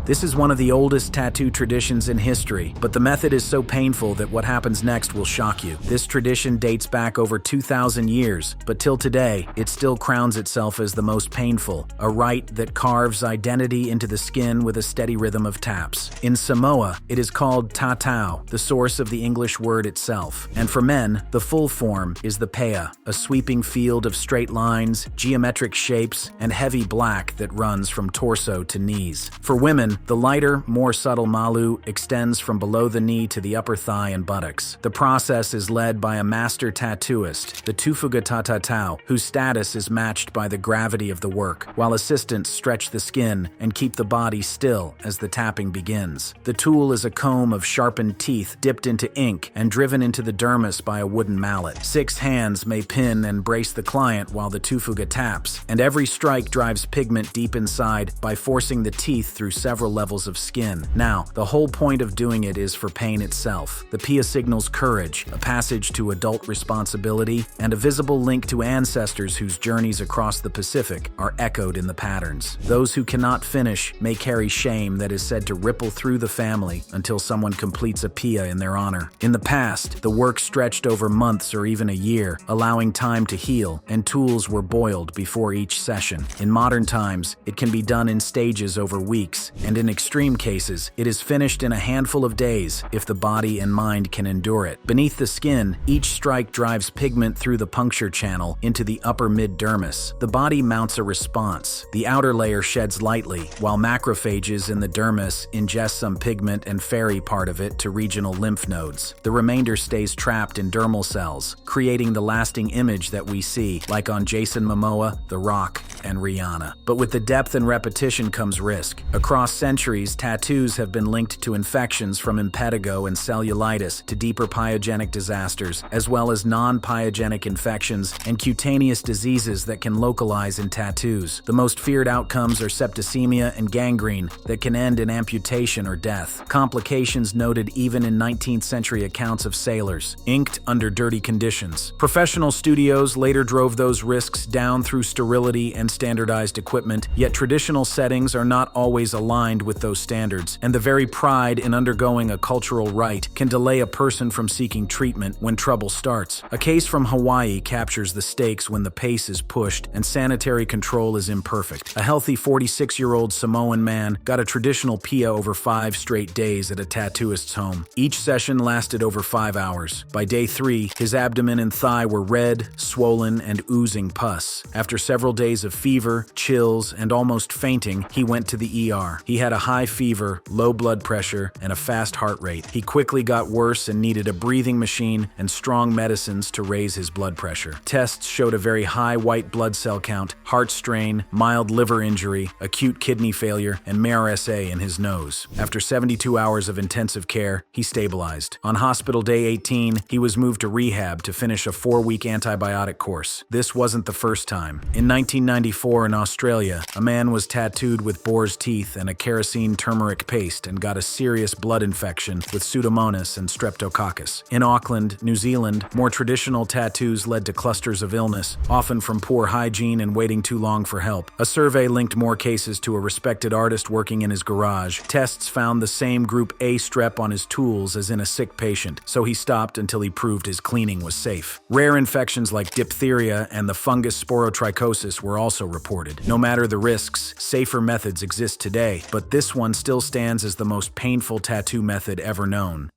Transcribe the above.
This is one of the oldest tattoo traditions in history, but the method is so painful that what happens next will shock you. This tradition dates back over 2,000 years, but till today, it still crowns itself as the most painful, a rite that carves identity into the skin with a steady rhythm of taps. In Samoa, it is called tatau, the source of the English word itself. And for men, the full form is the pea, a sweeping field of straight lines, geometric shapes, and heavy black that runs from torso to knees. For women, the lighter, more subtle malu extends from below the knee to the upper thigh and buttocks. The process is led by a master tattooist, the tufuga tatatau, whose status is matched by the gravity of the work, while assistants stretch the skin and keep the body still as the tapping begins. The tool is a comb of sharpened teeth dipped into ink and driven into the dermis by a wooden mallet. 6 hands may pin and brace the client while the tufuga taps, and every strike drives pigment deep inside by forcing the teeth through several levels of skin. Now, the whole point of doing it is for pain itself. The pea signals courage, a passage to adult responsibility, and a visible link to ancestors whose journeys across the Pacific are echoed in the patterns. Those who cannot finish may carry shame that is said to ripple through the family until someone completes a pea in their honor. In the past, the work stretched over months or even a year, allowing time to heal, and tools were boiled before each session. In modern times, it can be done in stages over weeks, and in extreme cases, it is finished in a handful of days if the body and mind can endure it. Beneath the skin, each strike drives pigment through the puncture channel into the upper mid-dermis. The body mounts a response. The outer layer sheds lightly, while macrophages in the dermis ingest some pigment and ferry part of it to regional lymph nodes. The remainder stays trapped in dermal cells, creating the lasting image that we see, like on Jason Momoa, The Rock, and Rihanna. But with the depth and repetition comes risk. Across centuries, tattoos have been linked to infections from impetigo and cellulitis to deeper pyogenic disasters, as well as non-pyogenic infections and cutaneous diseases that can localize in tattoos. The most feared outcomes are septicemia and gangrene that can end in amputation or death. Complications noted even in 19th century accounts of sailors, inked under dirty conditions. Professional studios later drove those risks down through sterility and standardized equipment, yet traditional settings are not always aligned with those standards, and the very pride in undergoing a cultural rite can delay a person from seeking treatment when trouble starts. A case from Hawaii captures the stakes when the pace is pushed and sanitary control is imperfect. A healthy 46-year-old Samoan man got a traditional pea over 5 straight days at a tattooist's home. Each session lasted over 5 hours. By day 3, his abdomen and thigh were red, swollen, and oozing pus. After several days of fever, chills, and almost fainting, he went to the ER. He had a high fever, low blood pressure, and a fast heart rate. He quickly got worse and needed a breathing machine and strong medicines to raise his blood pressure. Tests showed a very high white blood cell count, heart strain, mild liver injury, acute kidney failure, and MRSA in his nose. After 72 hours of intensive care, he stabilized. On hospital day 18, he was moved to rehab to finish a 4-week antibiotic course. This wasn't the first time. In 1994 in Australia, a man was tattooed with boar's teeth and a kerosene turmeric paste and got a serious blood infection with Pseudomonas and Streptococcus. In Auckland, New Zealand, more traditional tattoos led to clusters of illness, often from poor hygiene and waiting too long for help. A survey linked more cases to a respected artist working in his garage. Tests found the same group A strep on his tools as in a sick patient, so he stopped until he proved his cleaning was safe. Rare infections like diphtheria and the fungus sporotrichosis were also reported. No matter the risks, safer methods exist today, but this one still stands as the most painful tattoo method ever known.